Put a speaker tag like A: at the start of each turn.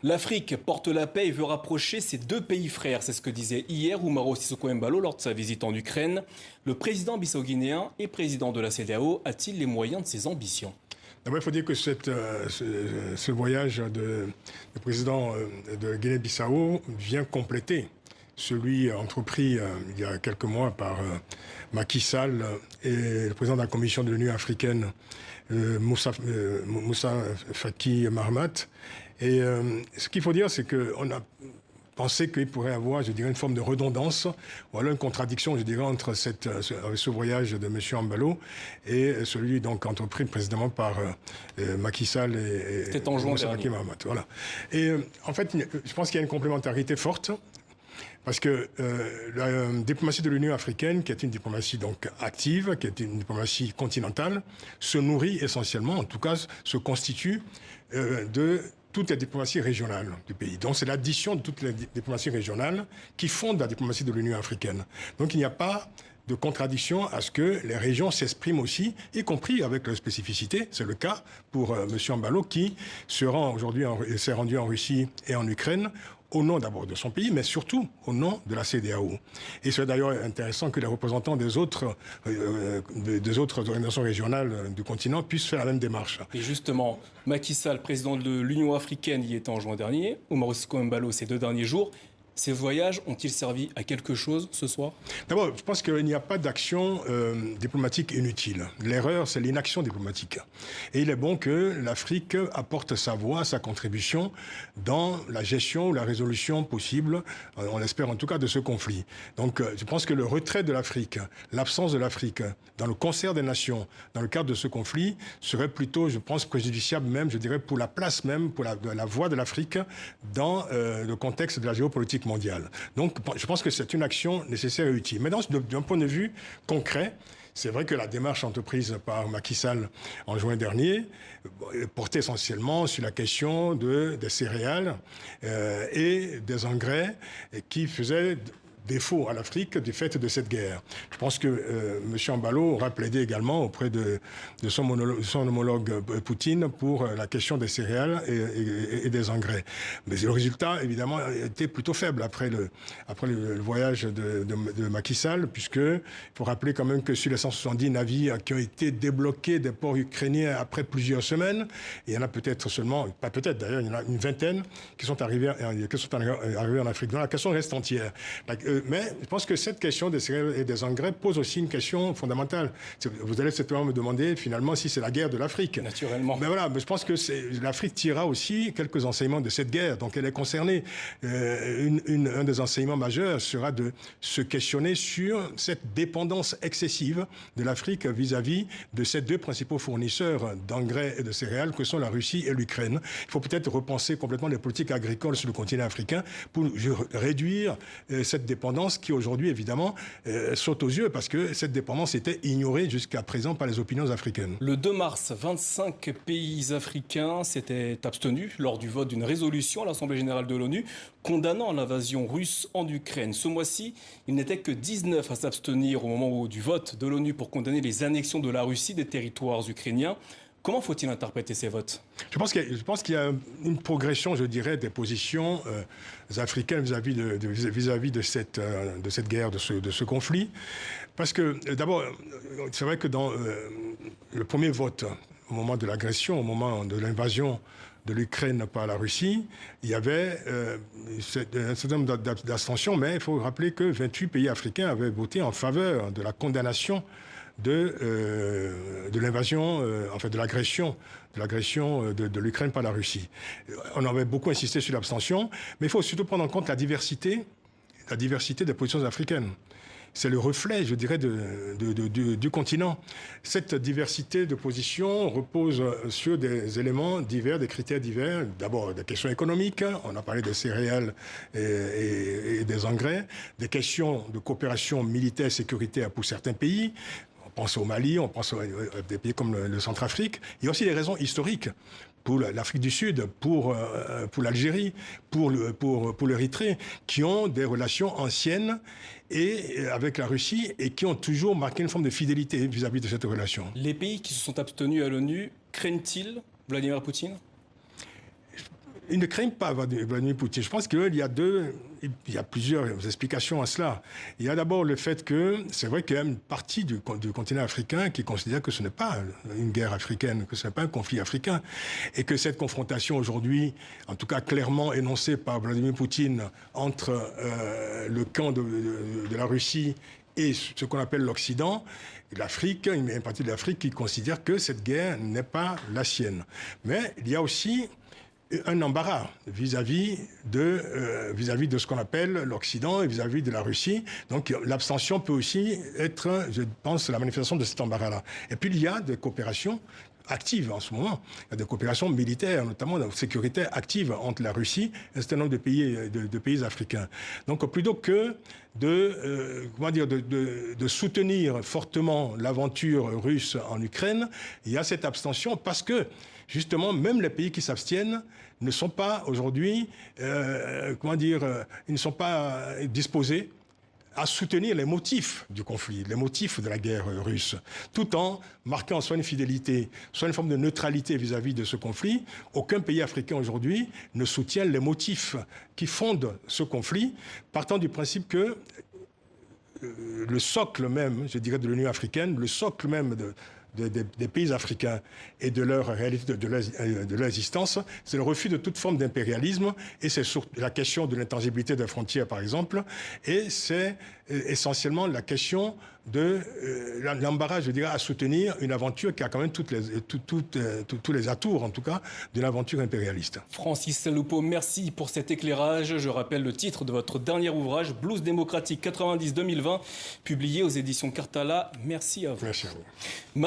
A: L'Afrique porte la paix et veut rapprocher ses deux pays frères. C'est ce que disait hier Umaro Sissoko Embalo lors de sa visite en Ukraine. Le président bissau-guinéen et président de la CEDEAO a-t-il les moyens de ses ambitions?
B: D'abord, il faut dire que ce voyage du président de Guinée-Bissau vient compléter celui entrepris il y a quelques mois par Macky Sall et le président de la Commission de l'Union africaine, Moussa Faki Mahamat. Et ce qu'il faut dire, c'est qu'on a pensé qu'il pourrait avoir, je dirais, une forme de redondance, ou alors une contradiction, je dirais, entre ce voyage de M. Embalo et celui donc entrepris précisément par Macky Sall et
A: Moussa Faki
B: Mahamat. Voilà. Et en fait, je pense qu'il y a une complémentarité forte. Parce que la diplomatie de l'Union africaine, qui est une diplomatie donc active, qui est une diplomatie continentale, se nourrit essentiellement, en tout cas se constitue de toute la diplomatie régionale du pays. Donc c'est l'addition de toutes les diplomaties régionales qui fondent la diplomatie de l'Union africaine. Donc il n'y a pas de contradiction à ce que les régions s'expriment aussi, y compris avec leurs spécificités. C'est le cas pour M. Embalo qui s'est rendu en Russie et en Ukraine au nom d'abord de son pays, mais surtout au nom de la CEDEAO. Et c'est d'ailleurs intéressant que les représentants des autres organisations régionales du continent puissent faire la même démarche.
A: Et justement, Macky Sall, président de l'Union africaine, y était en juin dernier, Umaro Sissoko Embalo ces 2 derniers jours. Ces voyages ont-ils servi à quelque chose ce soir?
B: D'abord, je pense qu'il n'y a pas d'action diplomatique inutile. L'erreur, c'est l'inaction diplomatique. Et il est bon que l'Afrique apporte sa voix, sa contribution dans la gestion ou la résolution possible, on l'espère en tout cas, de ce conflit. Donc, je pense que le retrait de l'Afrique, l'absence de l'Afrique dans le concert des nations, dans le cadre de ce conflit, serait plutôt, je pense, préjudiciable même, je dirais, pour la place même, pour la voix de l'Afrique dans le contexte de la géopolitique mondiale. Donc, je pense que c'est une action nécessaire et utile. Mais d'un point de vue concret, c'est vrai que la démarche entreprise par Macky Sall en juin dernier portait essentiellement sur la question des céréales et des engrais qui faisaient défaut à l'Afrique du fait de cette guerre. Je pense que M. Embalo aura plaidé également auprès de son homologue Poutine pour la question des céréales et des engrais. Mais le résultat, évidemment, était plutôt faible après le voyage de Macky Sall, puisqu'il faut rappeler quand même que sur les 170 navires qui ont été débloqués des ports ukrainiens après plusieurs semaines, il y en a peut-être seulement, pas peut-être d'ailleurs, il y en a une vingtaine qui sont arrivés en Afrique. Donc la question reste entière. Mais je pense que cette question des céréales et des engrais pose aussi une question fondamentale. Vous allez certainement me demander finalement si c'est la guerre de l'Afrique.
A: Naturellement.
B: Mais voilà, mais je pense que l'Afrique tirera aussi quelques enseignements de cette guerre. Donc elle est concernée. Un des enseignements majeurs sera de se questionner sur cette dépendance excessive de l'Afrique vis-à-vis de ces 2 principaux fournisseurs d'engrais et de céréales que sont la Russie et l'Ukraine. Il faut peut-être repenser complètement les politiques agricoles sur le continent africain pour réduire cette dépendance qui aujourd'hui, évidemment, saute aux yeux parce que cette dépendance était ignorée jusqu'à présent par les opinions africaines.
A: Le 2 mars, 25 pays africains s'étaient abstenus lors du vote d'une résolution à l'Assemblée générale de l'ONU condamnant l'invasion russe en Ukraine. Ce mois-ci, il n'était que 19 à s'abstenir au moment du vote de l'ONU pour condamner les annexions de la Russie des territoires ukrainiens. Comment faut-il interpréter ces votes?
B: Je pense qu'il y a une progression, je dirais, des positions africaines vis-à-vis de cette guerre, de ce conflit. Parce que, d'abord, c'est vrai que dans le premier vote, au moment de l'agression, au moment de l'invasion de l'Ukraine par la Russie, il y avait un certain nombre d'abstentions, mais il faut rappeler que 28 pays africains avaient voté en faveur de la condamnation de l'invasion, de l'agression de l'Ukraine par la Russie. On avait beaucoup insisté sur l'abstention, mais il faut surtout prendre en compte la diversité des positions africaines. C'est le reflet, je dirais, du continent. Cette diversité de positions repose sur des éléments divers, des critères divers. D'abord, des questions économiques. On a parlé des céréales et des engrais. Des questions de coopération militaire et sécuritaire pour certains pays. On pense au Mali, on pense à des pays comme le Centrafrique. Il y a aussi des raisons historiques pour l'Afrique du Sud, pour l'Algérie, pour l'Érythrée, qui ont des relations anciennes avec la Russie et qui ont toujours marqué une forme de fidélité vis-à-vis de cette relation.
A: Les pays qui se sont abstenus à l'ONU craignent-ils Vladimir Poutine?
B: Ils ne craignent pas Vladimir Poutine. Je pense qu'il y a plusieurs explications à cela. Il y a d'abord le fait que c'est vrai qu'il y a une partie du continent africain qui considère que ce n'est pas une guerre africaine, que ce n'est pas un conflit africain, et que cette confrontation aujourd'hui, en tout cas clairement énoncée par Vladimir Poutine entre le camp de la Russie et ce qu'on appelle l'Occident, l'Afrique, une partie de l'Afrique qui considère que cette guerre n'est pas la sienne. Mais il y a aussi un embarras vis-à-vis de ce qu'on appelle l'Occident et vis-à-vis de la Russie. Donc l'abstention peut aussi être, je pense, la manifestation de cet embarras-là. Et puis il y a des coopérations actives en ce moment. Il y a des coopérations militaires, notamment sécuritaires actives entre la Russie et un certain nombre de pays africains. Donc plutôt que de soutenir fortement l'aventure russe en Ukraine, il y a cette abstention parce que justement, même les pays qui s'abstiennent ne sont pas aujourd'hui, ils ne sont pas disposés à soutenir les motifs du conflit, les motifs de la guerre russe, tout en marquant soit une fidélité, soit une forme de neutralité vis-à-vis de ce conflit. Aucun pays africain aujourd'hui ne soutient les motifs qui fondent ce conflit, partant du principe que le socle même, je dirais, de l'Union africaine, le socle même des pays africains et de leur réalité, de leur existence, c'est le refus de toute forme d'impérialisme et c'est sur la question de l'intangibilité des frontières, par exemple, et c'est essentiellement la question de l'embarras, je dirais, à soutenir une aventure qui a quand même tous les atours, en tout cas, de l'aventure impérialiste.
A: Francis Lupo, merci pour cet éclairage. Je rappelle le titre de votre dernier ouvrage, Blues démocratique 90-2020, publié aux éditions Cartala. Merci à vous.
B: Merci à vous.